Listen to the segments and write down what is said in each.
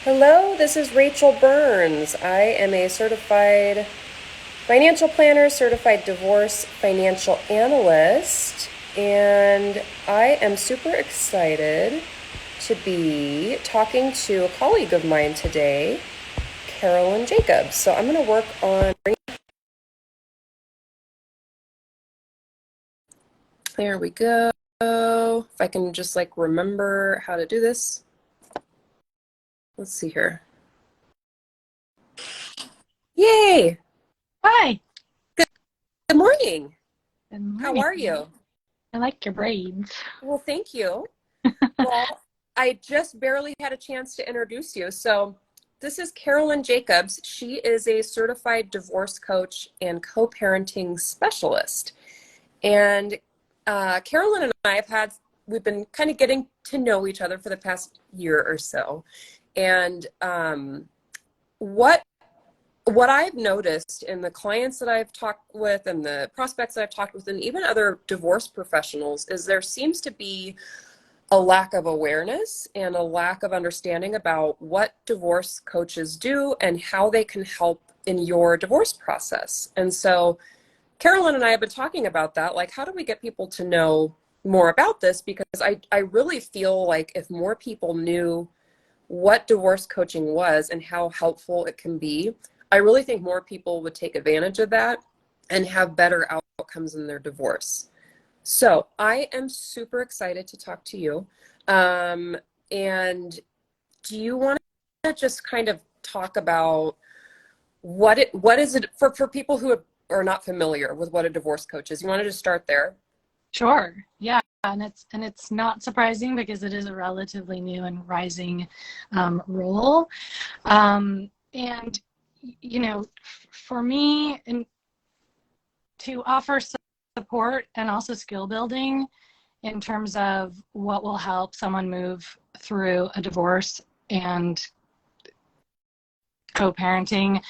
Hello, this is Rachel Burns. I am a certified financial planner, certified divorce financial analyst, and I am super excited to be talking to a colleague of mine today, Carolyn Jacobs. So I'm going to work on. There we go. If I can just remember how to do this. Let's see here. Yay! Hi. Good morning. Good How morning. are you? I like your braids. Well, thank you. Well, I just barely had a chance to introduce you. So, this is Carolyn Jacobs. She is a certified divorce coach and co parenting specialist. And Carolyn and I we've been kind of getting to know each other for the past year or so. And what what I've noticed in the clients that I've talked with and the prospects that I've talked with, and even other divorce professionals, is there seems to be a lack of awareness and a lack of understanding about what divorce coaches do and how they can help in your divorce process. And so Carolyn and I have been talking about that. Like, how do we get people to know more about this? Because I really feel like if more people knew what divorce coaching was and how helpful it can be, I really think more people would take advantage of that and have better outcomes in their divorce. So I am super excited to talk to you. And do you want to just kind of talk about what is it for people who are not familiar with what a divorce coach is? You want to just start there? Sure. Yeah. And it's not surprising because it is a relatively new and rising role. And for me, and to offer support and also skill building in terms of what will help someone move through a divorce and co-parenting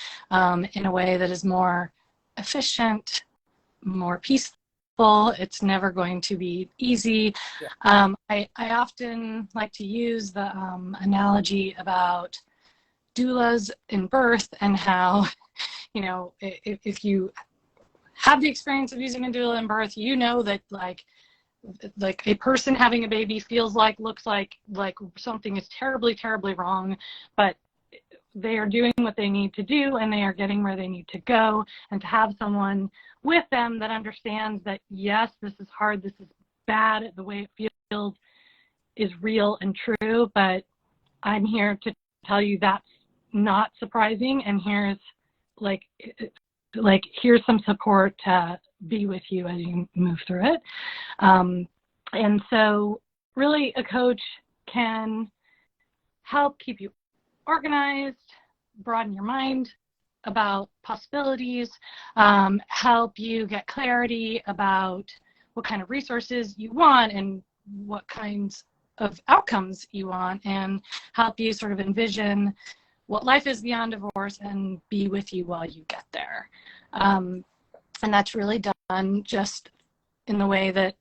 in a way that is more efficient, more peaceful. It's never going to be easy. Yeah. I often like to use the analogy about doulas in birth and how, if you have the experience of using a doula in birth, you know that like a person having a baby feels like, looks like something is terribly, terribly wrong, but they are doing what they need to do and they are getting where they need to go. And to have someone with them that understands that, yes, this is hard, this is bad, the way it feels is real and true, but I'm here to tell you that's not surprising, and like here's some support to be with you as you move through it. And so really a coach can help keep you organized, broaden your mind about possibilities, help you get clarity about what kind of resources you want and what kinds of outcomes you want, and help you sort of envision what life is beyond divorce and be with you while you get there. And that's really done just in the way that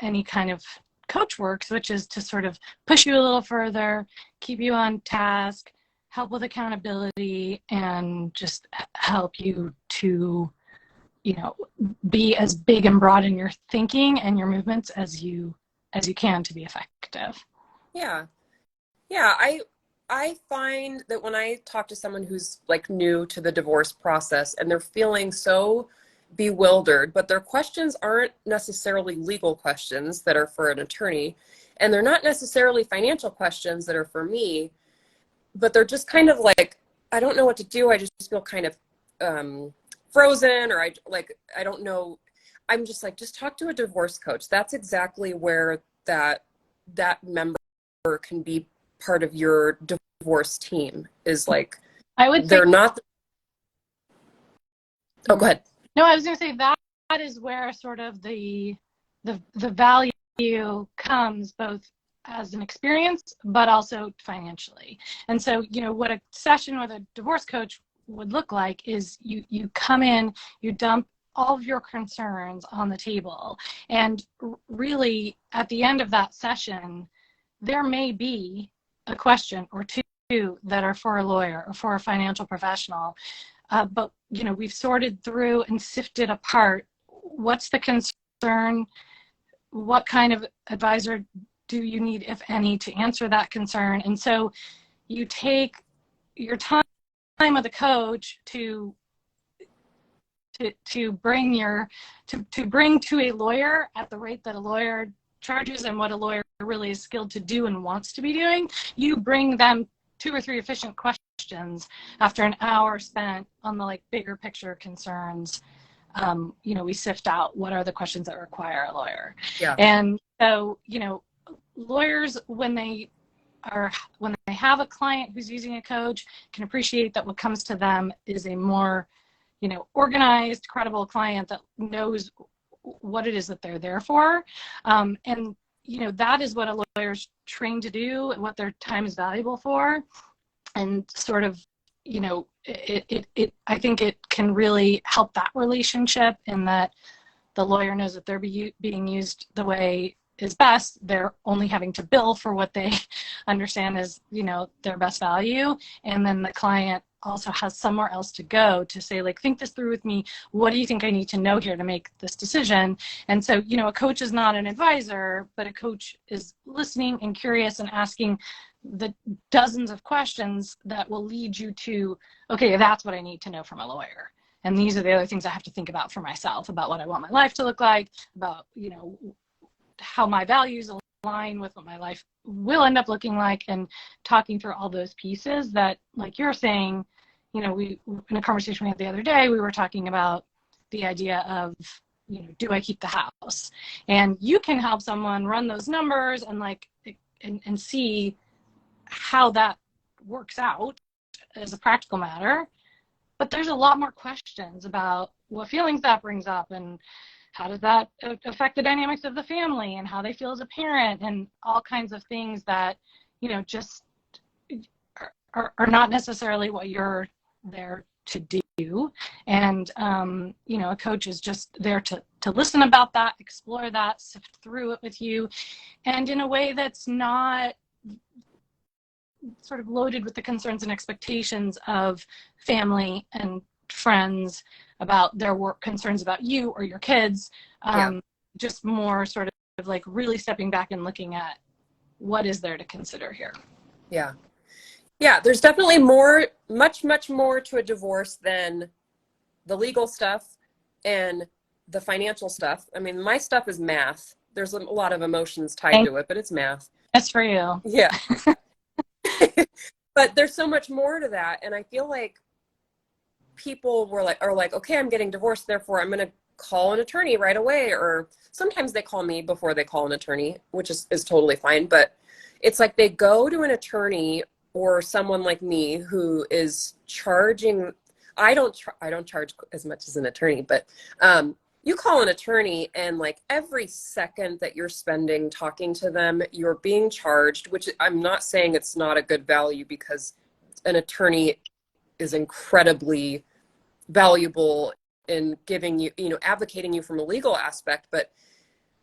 any kind of coach works, which is to sort of push you a little further, keep you on task, help with accountability, and just help you to, be as big and broad in your thinking and your movements as you can to be effective. Yeah. Yeah, I find that when I talk to someone who's like new to the divorce process and they're feeling so bewildered, but their questions aren't necessarily legal questions that are for an attorney, and they're not necessarily financial questions that are for me, but they're just kind of like, I don't know what to do. I just feel kind of frozen, or I don't know. I'm just like, just talk to a divorce coach. That's exactly where that member can be part of your divorce team, is like, I would say, they're not. Oh, go ahead. no, I was going to say that is where sort of the value comes, both as an experience but also financially. And so, what a session with a divorce coach would look like is you come in, you dump all of your concerns on the table, and really at the end of that session there may be a question or two that are for a lawyer or for a financial professional. But, you know, we've sorted through and sifted apart what's the concern, what kind of advisor do you need, if any, to answer that concern. And so you take your time with a coach to bring to a lawyer at the rate that a lawyer charges and what a lawyer really is skilled to do and wants to be doing. You bring them 2 or 3 efficient questions after an hour spent on the like bigger picture concerns. You know, we sift out what are the questions that require a lawyer. Yeah. And so, you know, lawyers, when they have a client who's using a coach, can appreciate that what comes to them is a more, you know, organized, credible client that knows what it is that they're there for. And, you know, that is what a lawyer's trained to do and what their time is valuable for. And sort of, you know, I think it can really help that relationship in that the lawyer knows that they're being used the way is best. They're only having to bill for what they understand is, you know, their best value. And then the client also has somewhere else to go to say, like, think this through with me. What do you think I need to know here to make this decision? And so, you know, a coach is not an advisor, but a coach is listening and curious and asking the dozens of questions that will lead you to, okay, that's what I need to know from a lawyer. And these are the other things I have to think about for myself, about what I want my life to look like, about, you know, how my values align with what my life will end up looking like, and talking through all those pieces that, like you're saying, you know, we, in a conversation we had the other day, we were talking about the idea of, you know, do I keep the house? And you can help someone run those numbers and like, and see how that works out as a practical matter. But there's a lot more questions about what feelings that brings up, and how does that affect the dynamics of the family, and how they feel as a parent, and all kinds of things that, you know, just are not necessarily what you're there to do. And, you know, a coach is just there to listen about that, explore that, sift through it with you, and in a way that's not sort of loaded with the concerns and expectations of family and friends about their work, concerns about you or your kids. Just more sort of like really stepping back and looking at what is there to consider here. Yeah, there's definitely much more to a divorce than the legal stuff and the financial stuff. I mean, my stuff is math. There's a lot of emotions tied to it, but it's math. That's for you. Yeah. But there's so much more to that. And I feel like people are like, okay, I'm getting divorced, therefore I'm going to call an attorney right away. Or sometimes they call me before they call an attorney, which is totally fine. But it's like they go to an attorney or someone like me who is charging. I don't charge as much as an attorney, but you call an attorney and like every second that you're spending talking to them, you're being charged, which I'm not saying it's not a good value, because an attorney is incredibly valuable in giving you, you know, advocating you from a legal aspect, but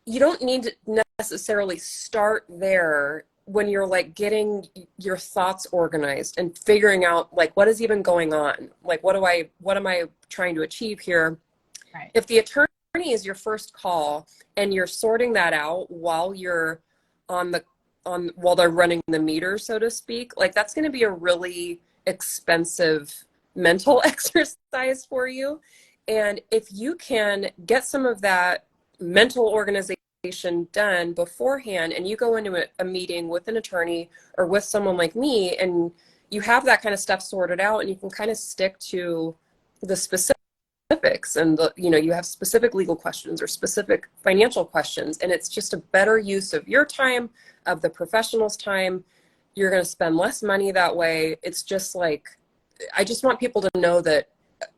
you don't need to necessarily start there when you're like getting your thoughts organized and figuring out like what is even going on, like what am I trying to achieve here. Right. If the attorney is your first call and you're sorting that out while you're while they're running the meter, so to speak, like that's going to be a really expensive mental exercise for you. And if you can get some of that mental organization done beforehand, and you go into a meeting with an attorney or with someone like me, and you have that kind of stuff sorted out, and you can kind of stick to the specifics, and you know, you have specific legal questions or specific financial questions, and it's just a better use of your time, of the professional's time. You're going to spend less money that way. It's just like, I just want people to know that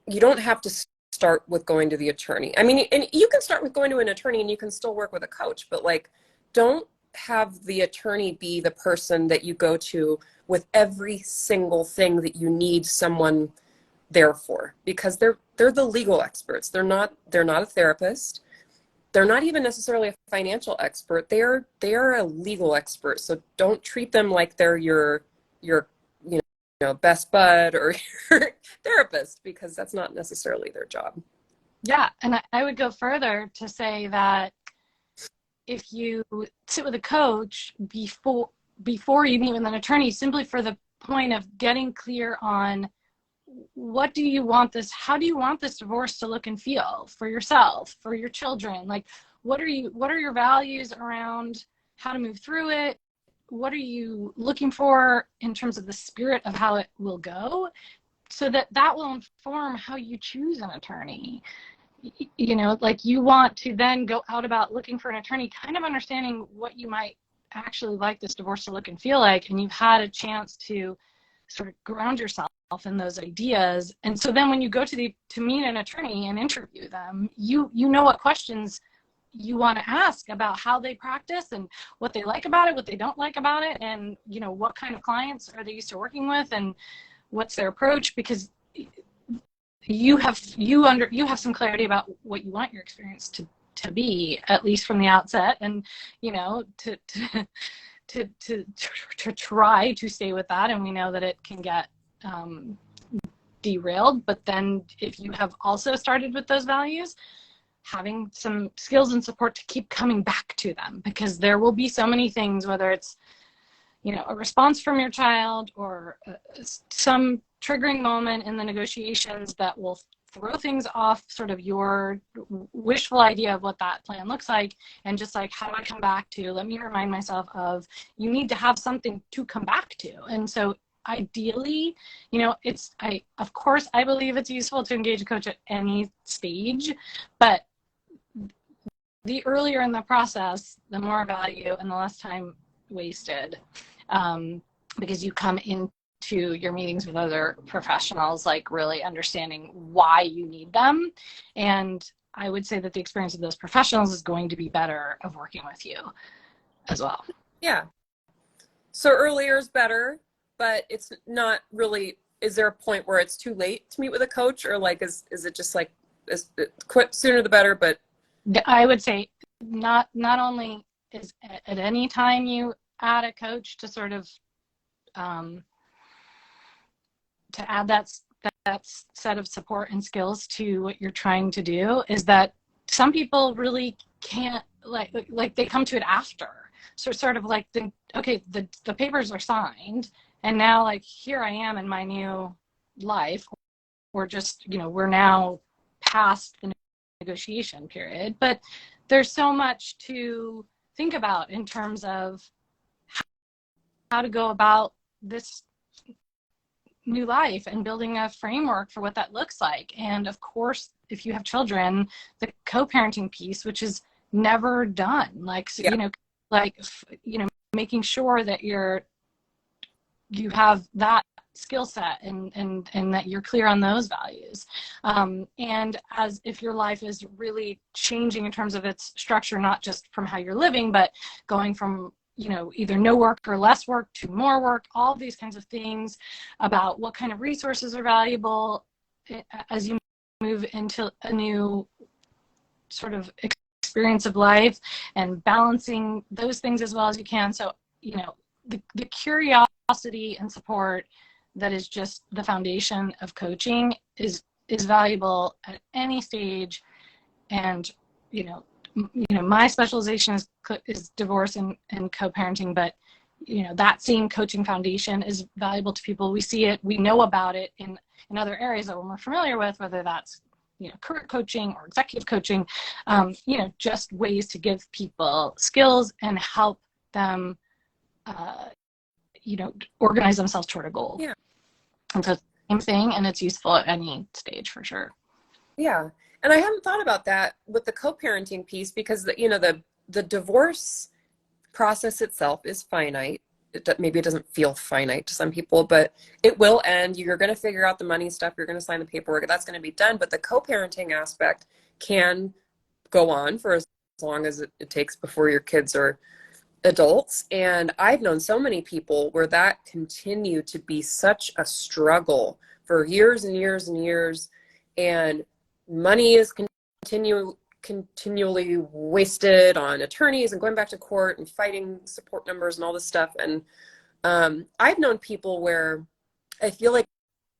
you don't have to start with going to the attorney. I mean, and you can start with going to an attorney and you can still work with a coach, but like, don't have the attorney be the person that you go to with every single thing that you need someone there for, because they're the legal experts. They're not a therapist. They're not even necessarily a financial expert. They are a legal expert. So don't treat them like they're your you best bud or your therapist, because that's not necessarily their job. Yeah, and I would go further to say that if you sit with a coach before you meet with an attorney, simply for the point of getting clear on what do you want this, how do you want this divorce to look and feel for yourself, for your children? Like, what are your values around how to move through it? What are you looking for in terms of the spirit of how it will go? So that will inform how you choose an attorney. Like, you want to then go out about looking for an attorney, kind of understanding what you might actually like this divorce to look and feel like, and you've had a chance to sort of ground yourself in those ideas. And so then when you go to meet an attorney and interview them, you know what questions you want to ask about how they practice and what they like about it, what they don't like about it, and what kind of clients are they used to working with and what's their approach, because you have some clarity about what you want your experience to be, at least from the outset, and to try to stay with that. And we know that it can get derailed, but then if you have also started with those values, having some skills and support to keep coming back to them, because there will be so many things, whether it's a response from your child or some triggering moment in the negotiations that will throw things off sort of your wishful idea of what that plan looks like. And just like, how do I come back to, let me remind myself of, you need to have something to come back to. And so ideally, of course, I believe it's useful to engage a coach at any stage, but the earlier in the process, the more value and the less time wasted, because you come into your meetings with other professionals, like really understanding why you need them. And I would say that the experience of those professionals is going to be better of working with you as well. Yeah. So earlier is better, but it's not really, is there a point where it's too late to meet with a coach, or like, is it just like, quit sooner the better? But I would say not only is at any time you add a coach to sort of to add that set of support and skills to what you're trying to do, is that some people really can't, like they come to it after. So sort of like the papers are signed, and now like here I am in my new life, or just we're now past the negotiation period, but there's so much to think about in terms of how to go about this new life and building a framework for what that looks like. And of course, if you have children, the co-parenting piece, which is never done, making sure that you have that skill set and that you're clear on those values. And as if your life is really changing in terms of its structure, not just from how you're living, but going from either no work or less work to more work, all these kinds of things about what kind of resources are valuable as you move into a new sort of experience of life, and balancing those things as well as you can. So, the curiosity and support that is just the foundation of coaching is valuable at any stage. And, my specialization is divorce and co-parenting, but that same coaching foundation is valuable to people. We see it, we know about it in other areas that we're familiar with, whether that's career coaching or executive coaching, just ways to give people skills and help them organize themselves toward a goal. Yeah. And so it's the same thing, and it's useful at any stage for sure. Yeah. And I hadn't thought about that with the co-parenting piece, because the divorce process itself is finite. Maybe it doesn't feel finite to some people, but it will end. You're going to figure out the money stuff. You're going to sign the paperwork. That's going to be done. But the co-parenting aspect can go on for as long as it takes before your kids are adults. And I've known so many people where that continued to be such a struggle for years and years and years. And money is continually wasted on attorneys and going back to court and fighting support numbers and all this stuff. And I've known people where I feel like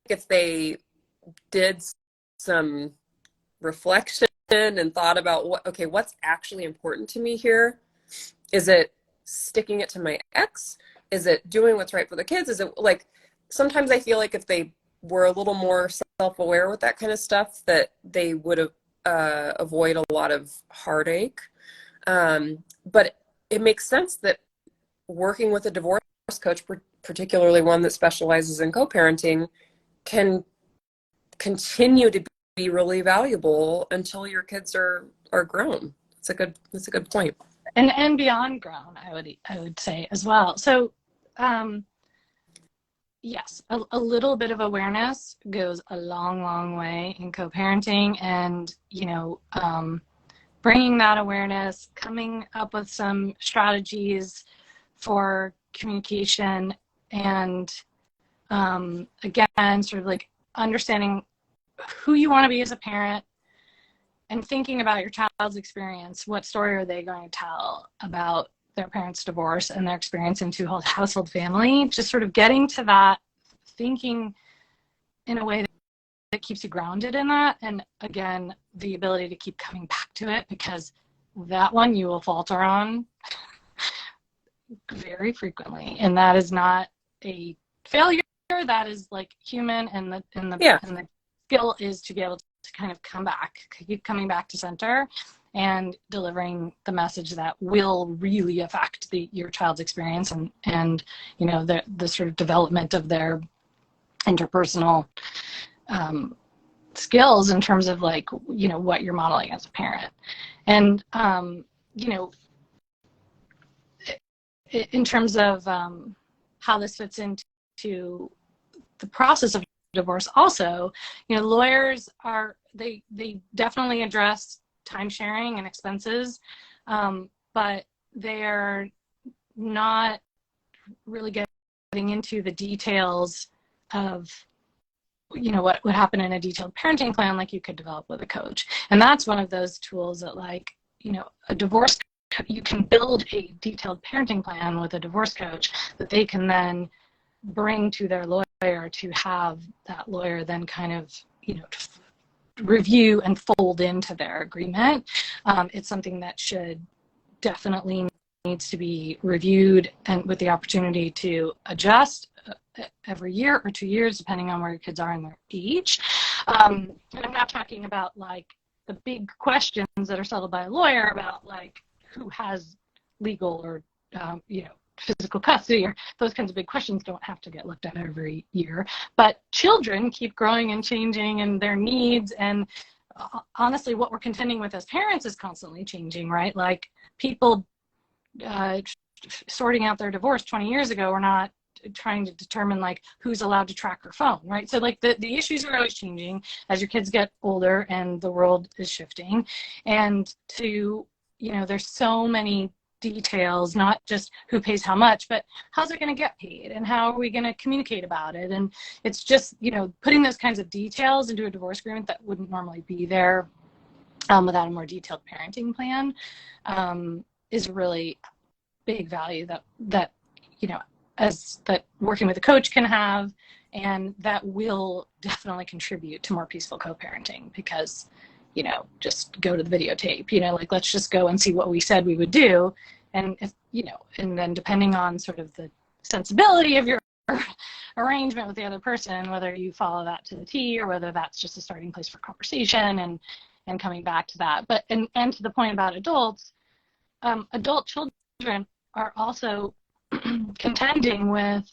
if they did some reflection and thought about what's actually important to me here? Is it sticking it to my ex? Is it doing what's right for the kids? Is it like, sometimes I feel like if they were a little more self-aware with that kind of stuff, that they would avoid a lot of heartache. But it makes sense that working with a divorce coach, particularly one that specializes in co-parenting, can continue to be really valuable until your kids are grown. That's a good point. And beyond grown, I would say as well. So yes, a little bit of awareness goes a long way in co-parenting, and bringing that awareness, coming up with some strategies for communication, and again, sort of like understanding who you want to be as a parent, and thinking about your child's experience. What story are they going to tell about their parents' divorce and their experience in two-household family? Just sort of getting to that, thinking in a way that keeps you grounded in that. And again, the ability to keep coming back to it, because that one you will falter on very frequently. And that is not a failure. That is like human. And the skill is to be able to kind of keep coming back to center, and delivering the message that will really affect your child's experience, and the sort of development of their interpersonal skills in terms of like, what you're modeling as a parent. And in terms of how this fits into the process of divorce also, lawyers they definitely address time sharing and expenses, but they're not really getting into the details of what would happen in a detailed parenting plan like you could develop with a coach. And that's one of those tools that, like, a divorce, you can build a detailed parenting plan with a divorce coach that they can then bring to their lawyer, to have that lawyer then kind of review and fold into their agreement. It's something that should definitely needs to be reviewed, and with the opportunity to adjust every year or 2 years, depending on where your kids are in their age. And I'm not talking about like the big questions that are settled by a lawyer about like who has legal or physical custody, or those kinds of big questions don't have to get looked at every year. But children keep growing and changing, and their needs, and honestly, what we're contending with as parents is constantly changing, right? Like, people sorting out their divorce 20 years ago were not trying to determine like who's allowed to track her phone, right? So like the issues are always changing as your kids get older and the world is shifting. And there's so many details, not just who pays how much, but how's it going to get paid, and how are we going to communicate about it? And it's just, putting those kinds of details into a divorce agreement that wouldn't normally be there without a more detailed parenting plan is really big value that working with a coach can have, and that will definitely contribute to more peaceful co-parenting, because just go to the videotape, like, let's just go and see what we said we would do. And if, and then depending on sort of the sensibility of your arrangement with the other person, whether you follow that to the T, or whether that's just a starting place for conversation and coming back to that. But, and to the point about adults, adult children are also contending with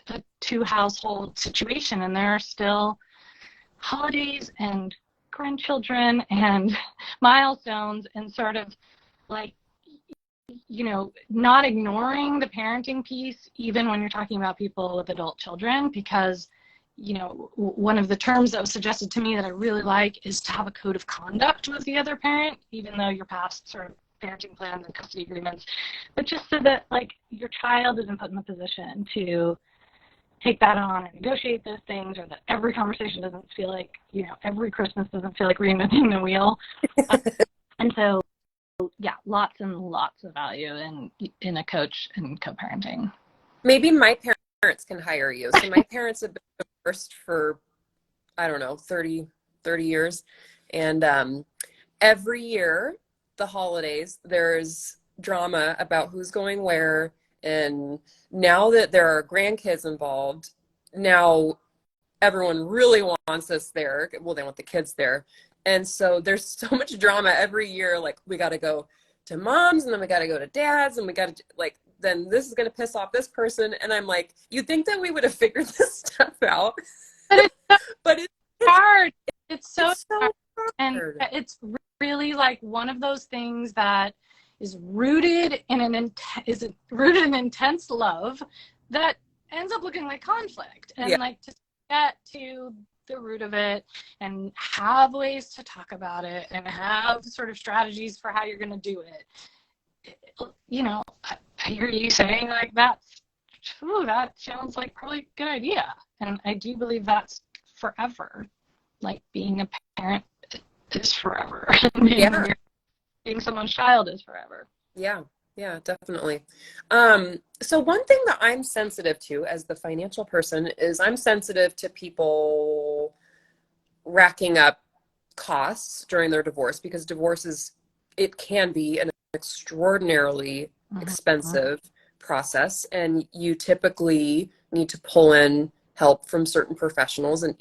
a two-household situation, and there are still holidays and grandchildren and milestones, and sort of like, not ignoring the parenting piece even when you're talking about people with adult children, because one of the terms that was suggested to me that I really like is to have a code of conduct with the other parent, even though you're past sort of parenting plans and custody agreements, but just so that like your child isn't put in the position to take that on and negotiate those things, or that every conversation doesn't feel like, every Christmas doesn't feel like reinventing the wheel. And so, yeah, lots and lots of value in a coach and co-parenting. Maybe my parents can hire you. So my parents have been divorced for, I don't know, 30 years. And every year, the holidays, there's drama about who's going where. And now that there are grandkids involved, now everyone really wants us there. Well, they want the kids there. And so there's so much drama every year. Like, we got to go to mom's, and then we got to go to dad's, and we got to, like, then this is going to piss off this person. And I'm like, you'd think that we would have figured this stuff out. But it's hard. It's so hard. And it's really like one of those things that is rooted in intense love that ends up looking like conflict. And like, to get to the root of it and have ways to talk about it and have sort of strategies for how you're going to do it. You know, I hear you saying like that sounds like probably a good idea. And I do believe that's forever. Like, being a parent is forever. Being someone's child is forever. Yeah, definitely. So one thing that I'm sensitive to as the financial person is I'm sensitive to people racking up costs during their divorce, because it can be an extraordinarily expensive process, and you typically need to pull in help from certain professionals, and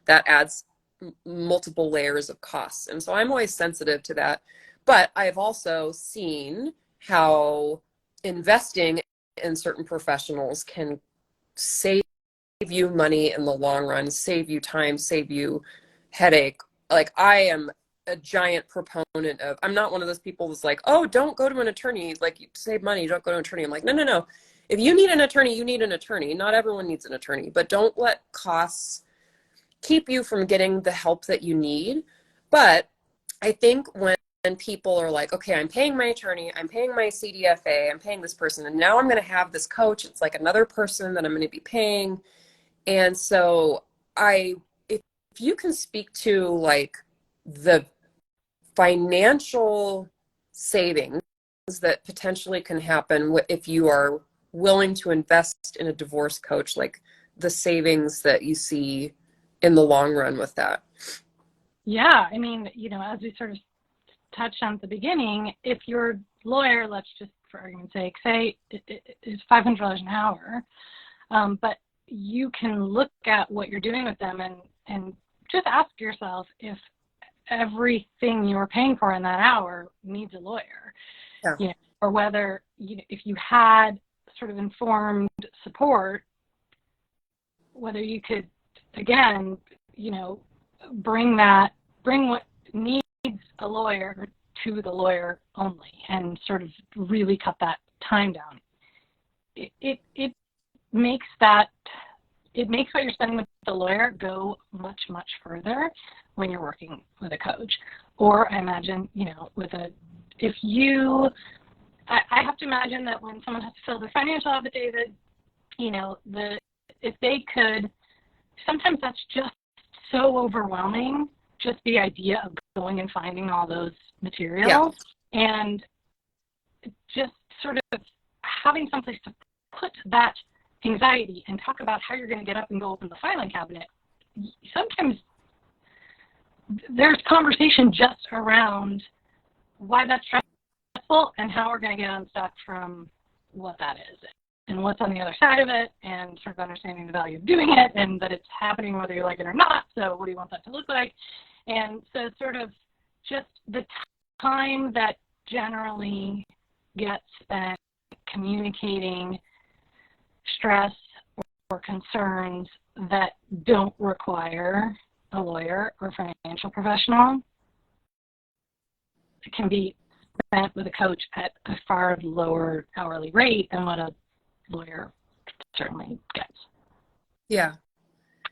that adds multiple layers of costs. And so I'm always sensitive to that. But I've also seen how investing in certain professionals can save you money in the long run, save you time, save you headache. Like, I am a giant proponent of, I'm not one of those people that's like, oh, don't go to an attorney. Like, you save money, don't go to an attorney. I'm like, no. If you need an attorney, you need an attorney. Not everyone needs an attorney, but don't let costs keep you from getting the help that you need. But I think when people are like, okay, I'm paying my attorney, I'm paying my CDFA, I'm paying this person, and now I'm going to have this coach, it's like another person that I'm going to be paying. And so if you can speak to like the financial savings that potentially can happen if you are willing to invest in a divorce coach, like the savings that you see in the long run with that. Yeah, I mean, you know, as we sort of touched on at the beginning, if your lawyer, let's just for argument's sake, say is $500 an hour, but you can look at what you're doing with them and just ask yourself if everything you're paying for in that hour needs a lawyer. Yeah. You know, or whether, you know, if you had sort of informed support, whether you could, again, you know, bring what needs a lawyer to the lawyer only, and sort of really cut that time down. It makes what you're spending with the lawyer go much, much further when you're working with a coach. Or I imagine, you know, I have to imagine that when someone has to fill their financial affidavit, you know, if they could, sometimes that's just so overwhelming, just the idea of going and finding all those materials, and just sort of having someplace to put that anxiety and talk about how you're going to get up and go open the filing cabinet. Sometimes there's conversation just around why that's stressful and how we're going to get unstuck from what that is and what's on the other side of it, and sort of understanding the value of doing it, and that it's happening whether you like it or not. So what do you want that to look like? And so sort of just the time that generally gets spent communicating stress or concerns that don't require a lawyer or financial professional, it can be spent with a coach at a far lower hourly rate than what a lawyer certainly gets. Yeah.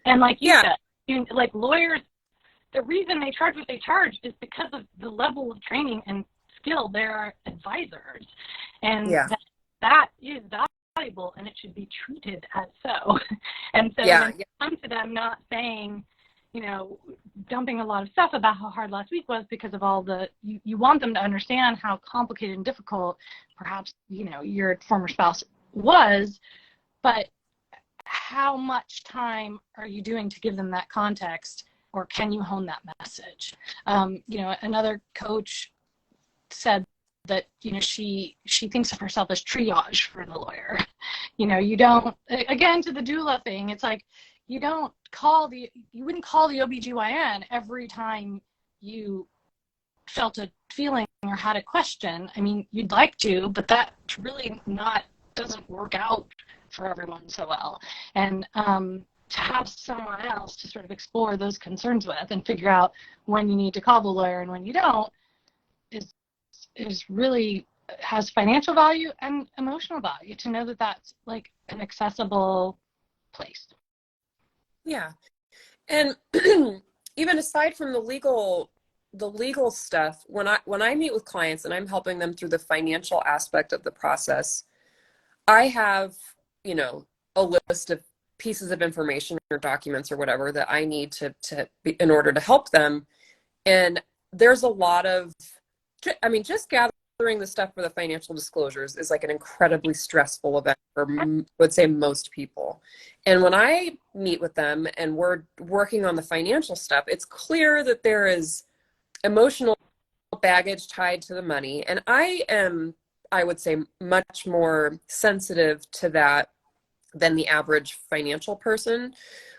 And like you said, like lawyers, the reason they charge what they charge is because of the level of training and skill. They're advisors, and that is valuable, and it should be treated as so. And so when it comes to them not saying, you know, dumping a lot of stuff about how hard last week was because of all you want them to understand how complicated and difficult perhaps, you know, your former spouse was, but how much time are you doing to give them that context, or can you hone that message? Another coach said that, she thinks of herself as triage for the lawyer. You don't, again, to the doula thing, it's like, you wouldn't call the OBGYN every time you felt a feeling or had a question. I mean, you'd like to, but that really doesn't work out for everyone so well. And to have someone else to sort of explore those concerns with and figure out when you need to call the lawyer and when you don't is really has financial value and emotional value, to know that that's like an accessible place. Yeah. And even aside from the legal stuff, when I meet with clients and I'm helping them through the financial aspect of the process, I have, a list of pieces of information or documents or whatever that I need to be, in order to help them. And there's a lot of, just gathering the stuff for the financial disclosures is like an incredibly stressful event for, I would say, most people. And when I meet with them and we're working on the financial stuff, it's clear that there is emotional baggage tied to the money. And I would say, much more sensitive to that than the average financial person.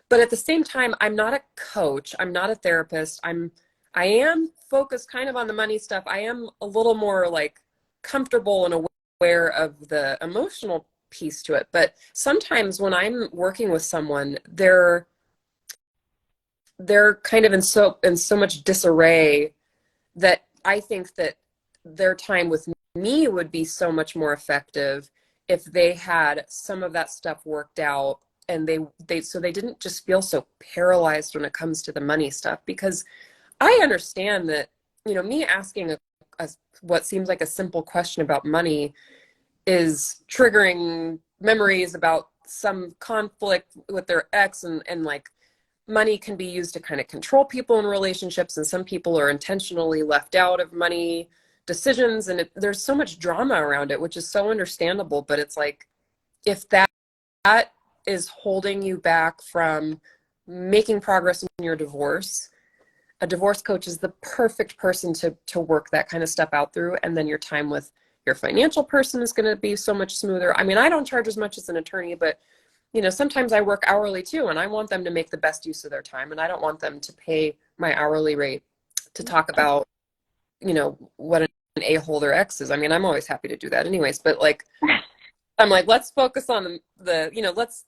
But at the same time, I'm not a coach. I'm not a therapist. I am focused kind of on the money stuff. I am a little more like comfortable and aware of the emotional piece to it. But sometimes when I'm working with someone, they're kind of in so much disarray that I think that their time with me would be so much more effective if they had some of that stuff worked out, and they didn't just feel so paralyzed when it comes to the money stuff. Because I understand that, me asking what seems like a simple question about money is triggering memories about some conflict with their ex, and like, money can be used to kind of control people in relationships, and some people are intentionally left out of money decisions, and there's so much drama around it, which is so understandable. But it's like, if that is holding you back from making progress in your divorce, a divorce coach is the perfect person to work that kind of stuff out through. And then your time with your financial person is going to be so much smoother. I mean, I don't charge as much as an attorney, but sometimes I work hourly too, and I want them to make the best use of their time, and I don't want them to pay my hourly rate to talk about, what an a-hole their ex is. I mean, I'm always happy to do that anyways, but like, I'm like, let's focus on let's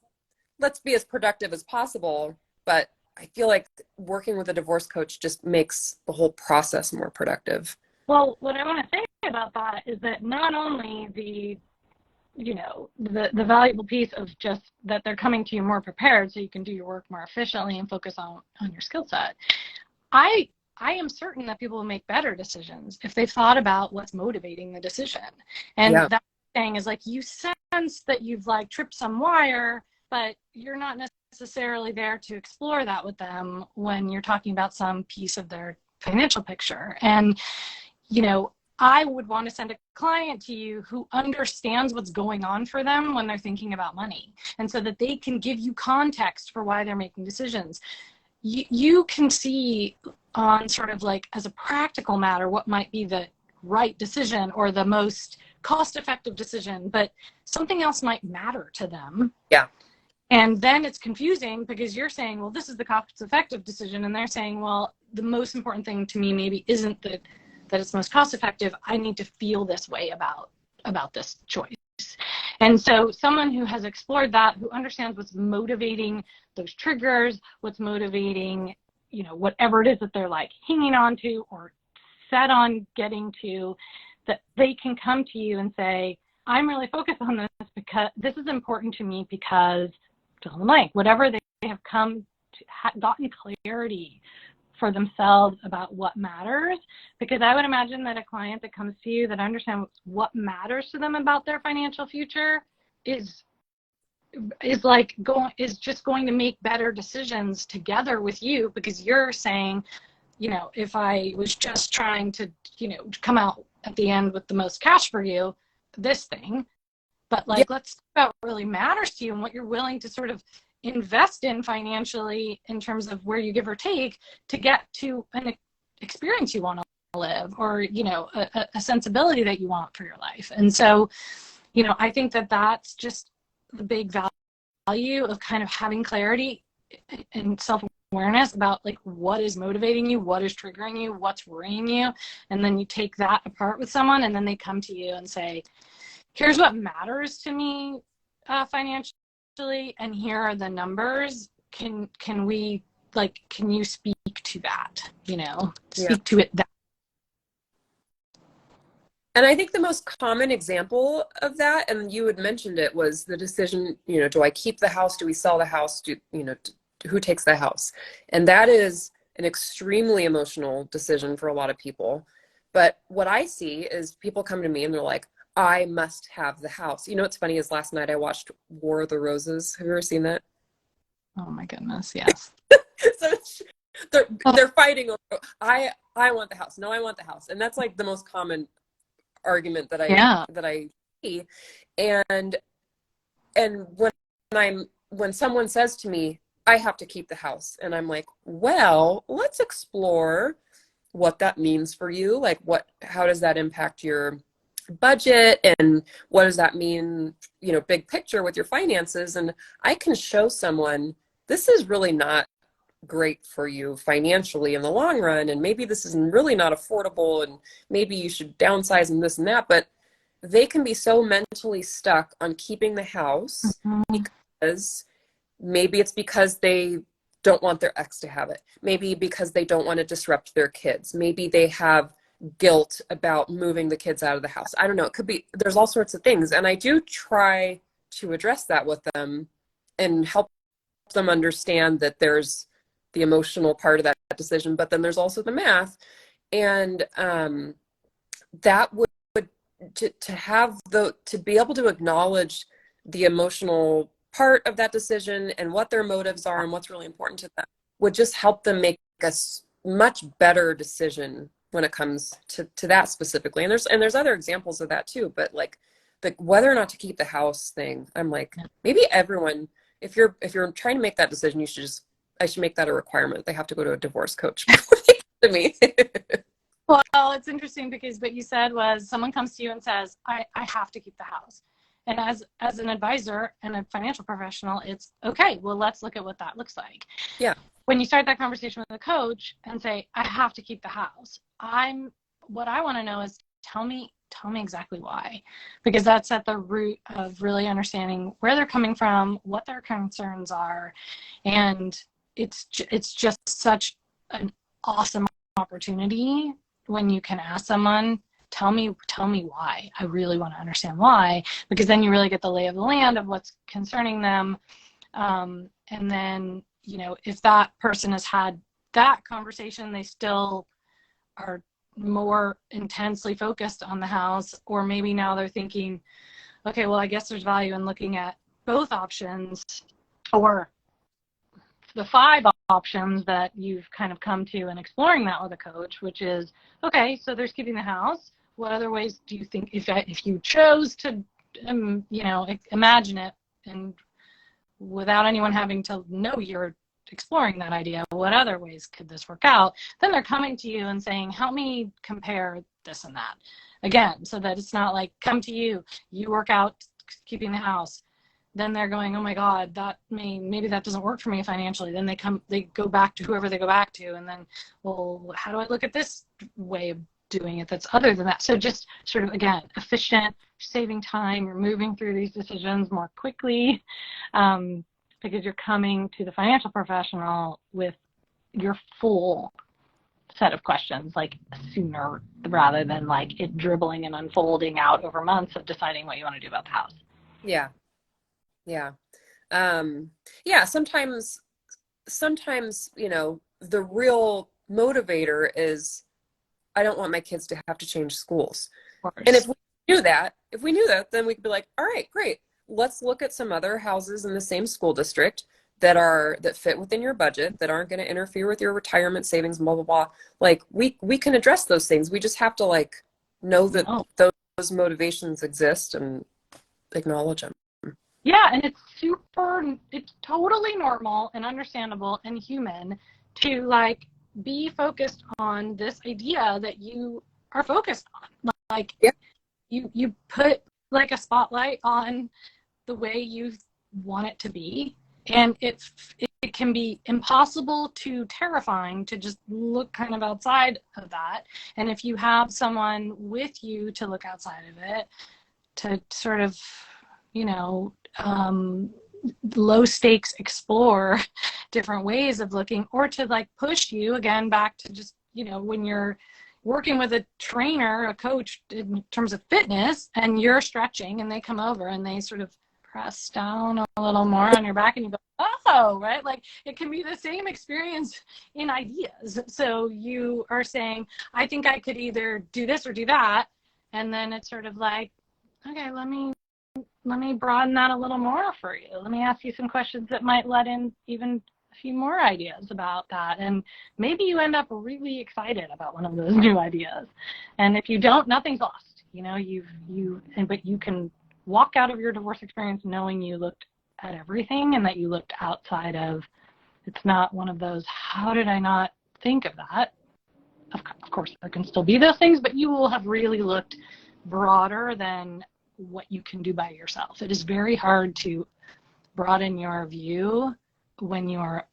be as productive as possible. But I feel like working with a divorce coach just makes the whole process more productive. Well, what I want to say about that is that not only the valuable piece of just that they're coming to you more prepared so you can do your work more efficiently and focus on your skill set. I am certain that people will make better decisions if they've thought about what's motivating the decision. And that thing is like, you sense that you've like tripped some wire, but you're not necessarily there to explore that with them when you're talking about some piece of their financial picture. And, I would want to send a client to you who understands what's going on for them when they're thinking about money, and so that they can give you context for why they're making decisions. You can see on sort of like, as a practical matter, what might be the right decision or the most cost-effective decision, but something else might matter to them. Yeah. And then it's confusing because you're saying, well, this is the cost-effective decision, and they're saying, well, the most important thing to me maybe isn't that it's most cost-effective. I need to feel this way about this choice. And so someone who has explored that, who understands what's motivating those triggers, what's motivating, whatever it is that they're like hanging on to or set on getting to, that they can come to you and say, I'm really focused on this because this is important to me because fill in the blank, whatever they have come to, gotten clarity for themselves about what matters. Because I would imagine that a client that comes to you that understands what matters to them about their financial future is just going to make better decisions together with you, because you're saying, if I was just trying to, come out at the end with the most cash for you, this thing, but Yeah. like, let's talk about what really matters to you and what you're willing to sort of invest in financially in terms of where you give or take to get to an experience you want to live, or, you know, a sensibility that you want for your life. And so, you know, I think that that's just the big value of kind of having clarity and self-awareness about like what is motivating you, what is triggering you, what's worrying you. And then you take that apart with someone, and then they come to you and say, here's what matters to me financially, and here are the numbers. Can we, like, can you speak to that, you know, speak to it that. And I think the most common example of that, and you had mentioned it, was the decision, you know, do I keep the house? Do we sell the house? Who takes the house? And that is an extremely emotional decision for a lot of people. But what I see is people come to me and they're like, I must have the house. You know, what's funny is last night I watched War of the Roses. Have you ever seen that? Oh my goodness, yes. So they're fighting over, I want the house. No, I want the house. And that's like the most common argument that I see. And when someone says to me, I have to keep the house, and I'm like, well, let's explore what that means for you. Like, how does that impact your budget, and what does that mean, you know, big picture with your finances? And I can show someone, this is really not great for you financially in the long run, and maybe this is really not affordable, and maybe you should downsize and this and that. But they can be so mentally stuck on keeping the house because maybe it's because they don't want their ex to have it, maybe because they don't want to disrupt their kids, maybe they have guilt about moving the kids out of the house. I don't know, it could be, there's all sorts of things. And I do try to address that with them and help them understand that there's the emotional part of that decision, but then there's also the math. And that would to be able to acknowledge the emotional part of that decision and what their motives are and what's really important to them would just help them make a much better decision when it comes to that specifically. And there's other examples of that too, but like the whether or not to keep the house thing, I'm like, maybe everyone, if you're trying to make that decision, I should make that a requirement. They have to go to a divorce coach before they come to me. Well, it's interesting because what you said was someone comes to you and says, I have to keep the house. And as an advisor and a financial professional, it's okay, well, let's look at what that looks like. Yeah. When you start that conversation with a coach and say, I have to keep the house, what I want to know is tell me exactly why, because that's at the root of really understanding where they're coming from, what their concerns are. And it's just such an awesome opportunity when you can ask someone, tell me why. I really want to understand why, because then you really get the lay of the land of what's concerning them. And then, you know, if that person has had that conversation, they still are more intensely focused on the house, or maybe now they're thinking, okay, well, I guess there's value in looking at both options, or the 5 options that you've kind of come to and exploring that with a coach, which is, okay, so there's keeping the house. What other ways do you think, if you chose to, you know, imagine it, and without anyone having to know you're exploring that idea, what other ways could this work out? Then they're coming to you and saying, help me compare this and that. Again, so that it's not like, come to you, you work out keeping the house. Then they're going, oh my God, maybe that doesn't work for me financially. Then they go back to whoever they go back to, and then, well, how do I look at this way of doing it that's other than that? So just sort of, again, efficient, saving time, you're moving through these decisions more quickly, because you're coming to the financial professional with your full set of questions, like sooner, rather than like it dribbling and unfolding out over months of deciding what you want to do about the house. Yeah. Sometimes, you know, the real motivator is, I don't want my kids to have to change schools. And if we knew that, then we could be like, all right, great. Let's look at some other houses in the same school district that fit within your budget, that aren't going to interfere with your retirement savings, blah, blah, blah. Like we can address those things. We just have to like know that those motivations exist, and acknowledge them. Yeah, and it's totally normal and understandable and human to like be focused on this idea that you are focused on. Like, yeah. you put like a spotlight on the way you want it to be, and it can be impossible to terrifying to just look kind of outside of that. And if you have someone with you to look outside of it, to sort of, you know, low stakes explore different ways of looking, or to like push you again back to just, you know, when you're working with a trainer, a coach in terms of fitness, and you're stretching and they come over and they sort of press down a little more on your back and you go, oh, right? Like it can be the same experience in ideas. So you are saying, I think I could either do this or do that. And then it's sort of like, okay, let me broaden that a little more for you. Let me ask you some questions that might let in even a few more ideas about that. And maybe you end up really excited about one of those new ideas. And if you don't, nothing's lost. You know, but you can walk out of your divorce experience knowing you looked at everything and that you looked outside of, it's not one of those, how did I not think of that? Of course, there can still be those things, but you will have really looked broader than what you can do by yourself. It is very hard to broaden your view when you're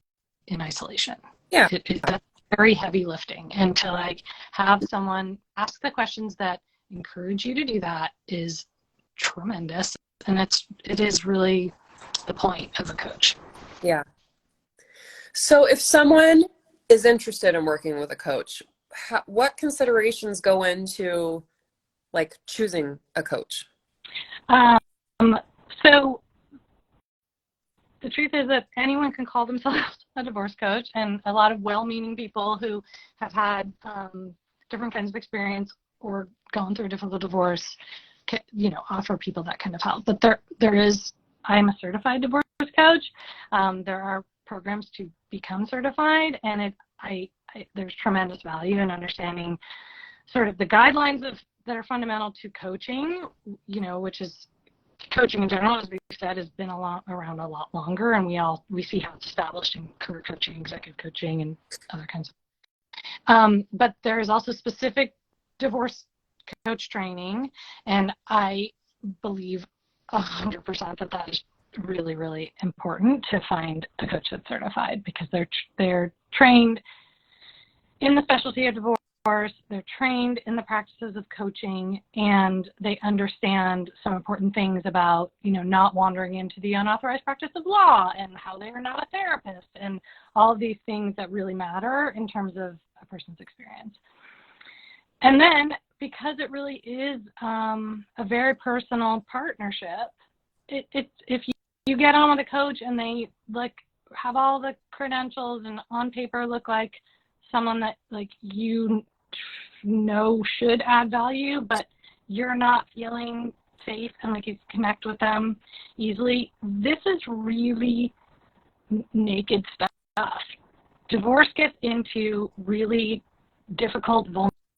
in isolation. Yeah. That's very heavy lifting. And to like have someone ask the questions that encourage you to do that is tremendous. And it is really the point of a coach. Yeah. So if someone is interested in working with a coach, what considerations go into like choosing a coach? So the truth is that anyone can call themselves a divorce coach, and a lot of well-meaning people who have had different kinds of experience or gone through a difficult divorce, you know, offer people that kind of help. But I'm a certified divorce coach. There are programs to become certified, and there's tremendous value in understanding sort of the guidelines that are fundamental to coaching, you know, which is coaching in general, as we said, has been around a lot longer, and we see how it's established in career coaching, executive coaching, and other kinds of. But there is also specific divorce coach training, and I believe 100% that is really, really important to find a coach that's certified, because they're trained in the specialty of divorce. They're trained in the practices of coaching, and they understand some important things about, you know, not wandering into the unauthorized practice of law, and how they are not a therapist, and all of these things that really matter in terms of a person's experience. And then, because it really is a very personal partnership, if you get on with a coach and they like have all the credentials and on paper look like someone that like you know should add value, but you're not feeling safe and like you connect with them easily, this is really naked stuff. Divorce gets into really difficult,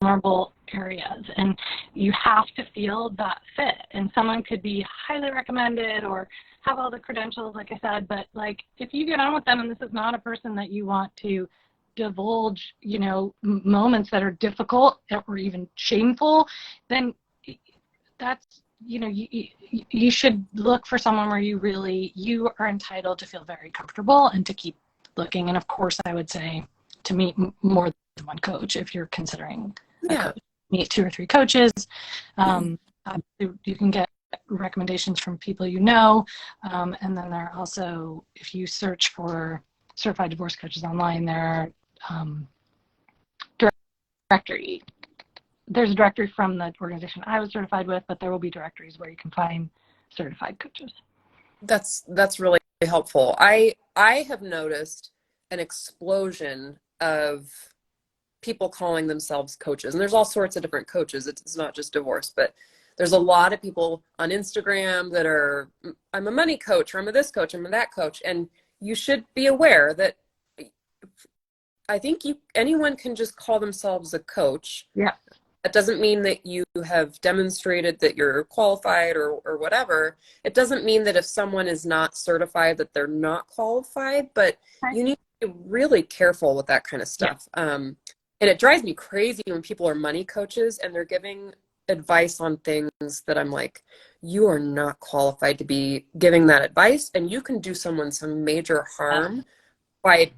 vulnerable areas, and you have to feel that fit. And someone could be highly recommended or have all the credentials, like I said, but like if you get on with them and this is not a person that you want to divulge, you know, moments that are difficult or even shameful, then that's, you know, you should look for someone where you are entitled to feel very comfortable and to keep looking. And of course, I would say to meet more than one coach if you're considering a coach. Meet 2 or 3 coaches. You can get recommendations from people you know, and then there are also, if you search for certified divorce coaches online, there are directory. There's a directory from the organization I was certified with, but there will be directories where you can find certified coaches. That's really helpful. I have noticed an explosion of people calling themselves coaches, and there's all sorts of different coaches. It's not just divorce, but there's a lot of people on Instagram that are, I'm a money coach, or I'm a this coach, I'm a that coach. And you should be aware that I think anyone can just call themselves a coach. Yeah. That doesn't mean that you have demonstrated that you're qualified or whatever. It doesn't mean that if someone is not certified that they're not qualified, but you need to be really careful with that kind of stuff. And it drives me crazy when people are money coaches and they're giving advice on things that I'm like, you are not qualified to be giving that advice, and you can do someone some major harm by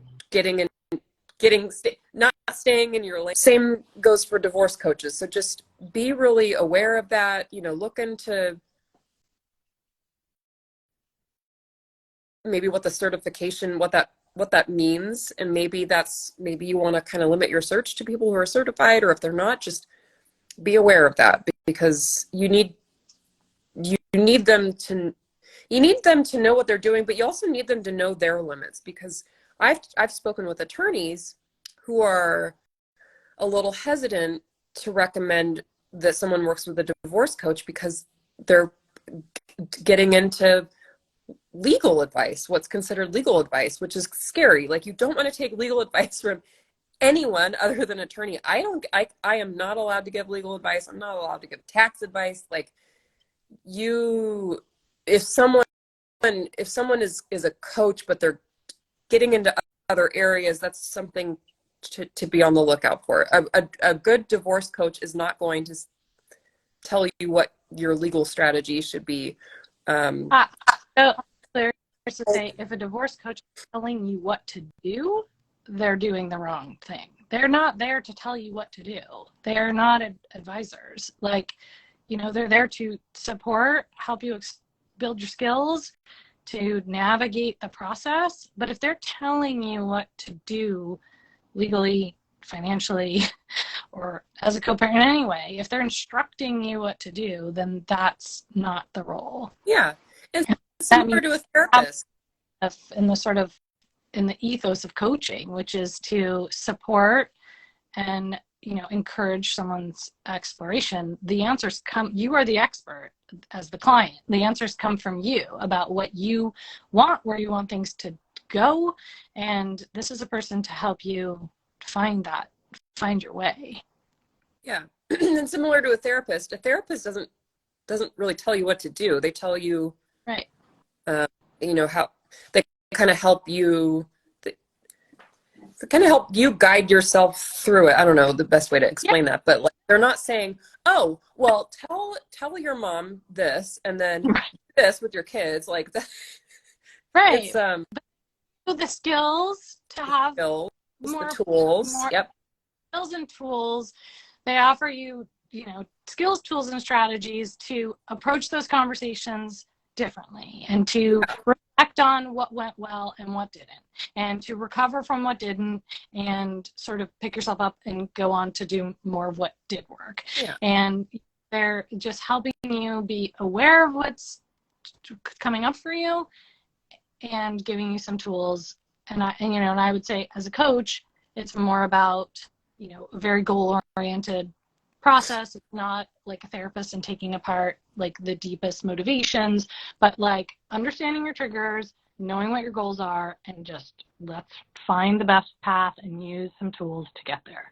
not staying in your lane. Same goes for divorce coaches. So just be really aware of that. Look into maybe what the certification, what that means, and maybe you want to kind of limit your search to people who are certified, or if they're not, just be aware of that, because you need them to know what they're doing, but you also need them to know their limits, because I've spoken with attorneys who are a little hesitant to recommend that someone works with a divorce coach because they're getting into legal advice, what's considered legal advice, which is scary. Like, you don't want to take legal advice from anyone other than an attorney. I am not allowed to give legal advice. I'm not allowed to give tax advice. Like, if someone is a coach but they're getting into other areas, that's something to be on the lookout for. A good divorce coach is not going to tell you what your legal strategy should be. So clear to say, if a divorce coach is telling you what to do, they're doing the wrong thing. They're not there to tell you what to do. They're not advisors. They're there to support, help you build your skills, to navigate the process. But if they're telling you what to do legally, financially, or as a co-parent anyway, if they're instructing you what to do, then that's not the role. Yeah. And similar to a therapist. In the ethos of coaching, which is to support and encourage someone's exploration. The answers come, you are the expert as the client. The answers come from you about what you want, where you want things to go, and this is a person to help you find your way. Yeah. And similar to a therapist doesn't really tell you what to do. They tell you, right, how they kind of help you guide yourself through it. I don't know the best way to explain that, but they're not saying, oh, well, tell your mom this and then this with your kids, like that. Right. It's the skills to have the tools. Yep. Skills and tools. They offer you, skills, tools, and strategies to approach those conversations differently, and to reflect on what went well and what didn't, and to recover from what didn't, and sort of pick yourself up and go on to do more of what did work. Yeah. And they're just helping you be aware of what's coming up for you and giving you some tools. And I would say, as a coach, it's more about, a very goal-oriented process. It's not like a therapist and taking apart like the deepest motivations, but like understanding your triggers, knowing what your goals are, and just let's find the best path and use some tools to get there.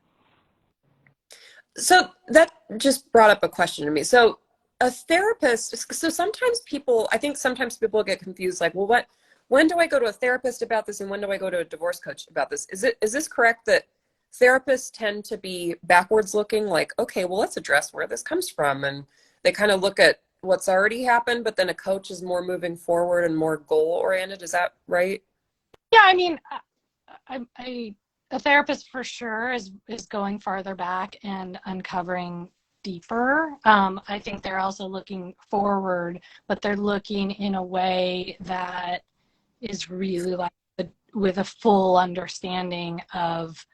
So that just brought up a question to me. So a therapist, so sometimes people get confused, like, well, when do I go to a therapist about this and when do I go to a divorce coach about this? Is this correct that therapists tend to be backwards looking, like, okay, well, let's address where this comes from, and they kind of look at what's already happened, but then a coach is more moving forward and more goal oriented? Is that right? Yeah, I mean, a therapist for sure is going farther back and uncovering deeper. I think they're also looking forward, but they're looking in a way that is really like with a full understanding of,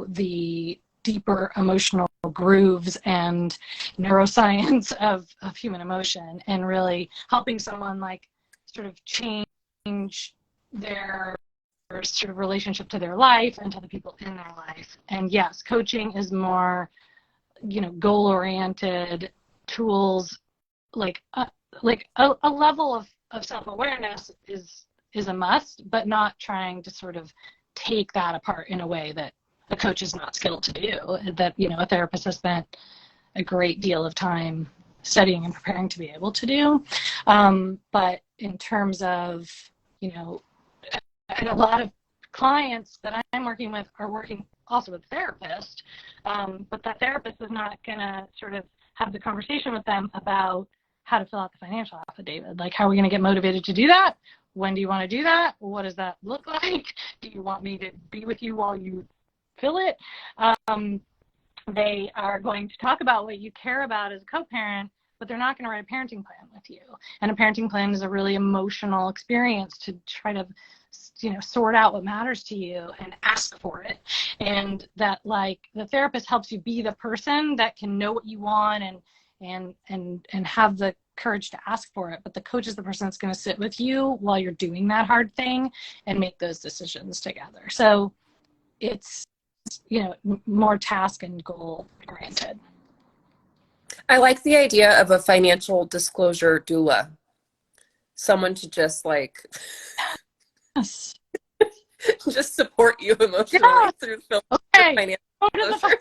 the deeper emotional grooves and neuroscience of human emotion, and really helping someone like sort of change their sort of relationship to their life and to the people in their life. And yes, coaching is more, goal-oriented tools, like a level of self-awareness is a must, but not trying to sort of take that apart in a way that a coach is not skilled to do, that, a therapist has spent a great deal of time studying and preparing to be able to do. But in terms of, and a lot of clients that I'm working with are working also with a therapist, but that therapist is not going to sort of have the conversation with them about how to fill out the financial affidavit. Like, how are we going to get motivated to do that? When do you want to do that? What does that look like? Do you want me to be with you while you fill it? They are going to talk about what you care about as a co-parent, but they're not going to write a parenting plan with you. And a parenting plan is a really emotional experience to try to, sort out what matters to you and ask for it. And that, like, the therapist helps you be the person that can know what you want and have the courage to ask for it. But the coach is the person that's going to sit with you while you're doing that hard thing and make those decisions together. So it's, more task and goal oriented. I like the idea of a financial disclosure doula. Someone to just Yes. just support you emotionally through financial disclosure.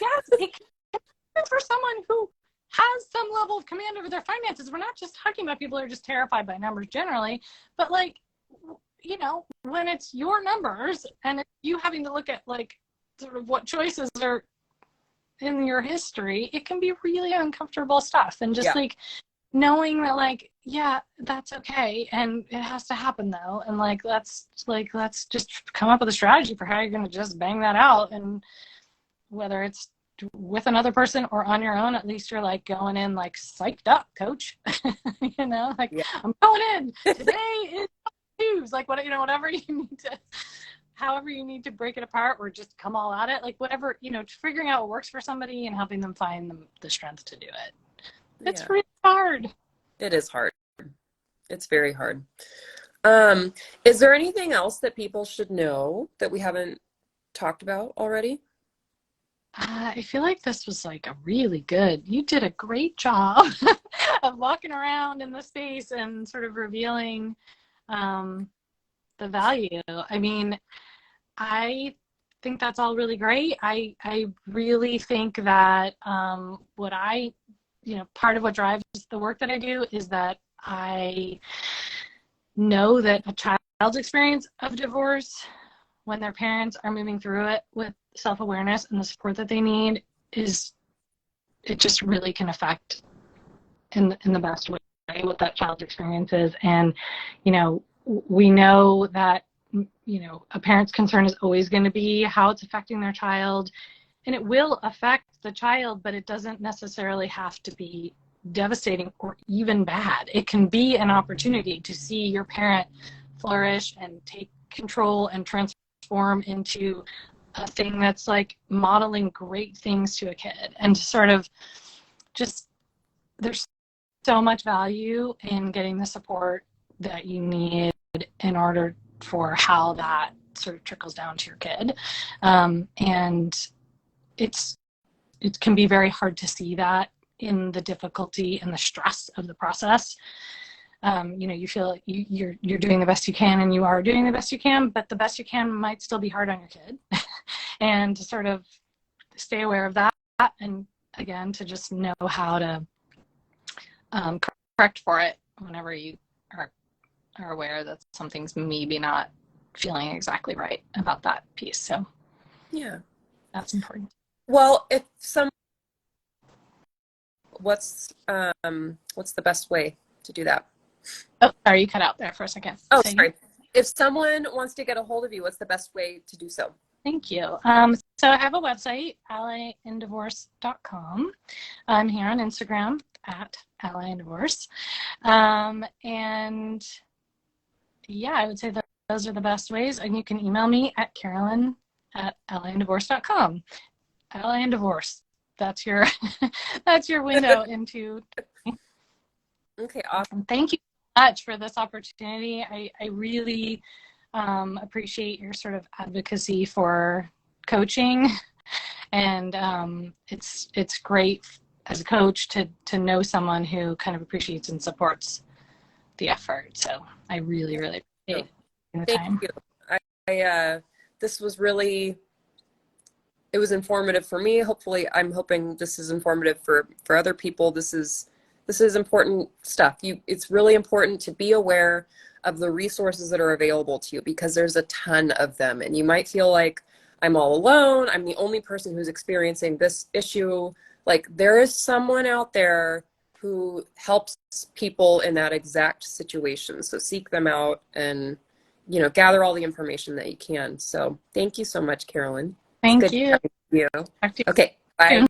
Yes, it can for someone who has some level of command over their finances. We're not just talking about people who are just terrified by numbers generally, but when it's your numbers and it's you having to look at sort of what choices are in your history, it can be really uncomfortable stuff. And just knowing that that's okay, and it has to happen though, and let's just come up with a strategy for how you're going to just bang that out. And whether it's with another person or on your own, at least you're going in psyched up, coach. I'm going in today is Tuesday, whatever you need to, however you need to break it apart, or just come all at it, whatever, figuring out what works for somebody and helping them find the strength to do it. It's really hard. It is hard. It's very hard. Is there anything else that people should know that we haven't talked about already? I feel like this was you did a great job of walking around in the space and sort of revealing the value. I mean, I think that's all really great. I really think that part of what drives the work that I do is that I know that a child's experience of divorce, when their parents are moving through it with self-awareness and the support that they need, it just really can affect in the best way what that child's experience is. And, we know that, a parent's concern is always going to be how it's affecting their child, and it will affect the child, but it doesn't necessarily have to be devastating or even bad. It can be an opportunity to see your parent flourish and take control and transform into a thing that's modeling great things to a kid. And to sort of there's so much value in getting the support that you need in order for how that sort of trickles down to your kid. And it can be very hard to see that in the difficulty and the stress of the process. You feel like you're doing the best you can, and you are doing the best you can, but the best you can might still be hard on your kid. And to sort of stay aware of that, and again, to just know how to correct for it whenever you are aware that something's maybe not feeling exactly right about that piece. So that's important. Well, what's the best way to do that? Oh, sorry, you cut out there for a second. Oh, sorry. If someone wants to get a hold of you, what's the best way to do so? Thank you. So I have a website, allyindivorce.com. I'm here on Instagram at allyindivorce. And I would say that those are the best ways. And you can email me at carolyn@allyindivorce.com. Ally and Divorce. That's your window into. Okay, awesome. Thank you so much for this opportunity. I really appreciate your sort of advocacy for coaching, and it's great as a coach to know someone who kind of appreciates and supports the effort. So I really appreciate the time. Thank you. This was really it was informative for me. Hopefully, I'm hoping this is informative for other people. This is important stuff. It's really important to be aware of the resources that are available to you, because there's a ton of them, and you might feel like I'm all alone. I'm the only person who's experiencing this issue. Like, there is someone out there who helps people in that exact situation. So seek them out and, gather all the information that you can. So thank you so much, Carolyn. Thank It's good you. having you. Talk to you Okay, bye. soon.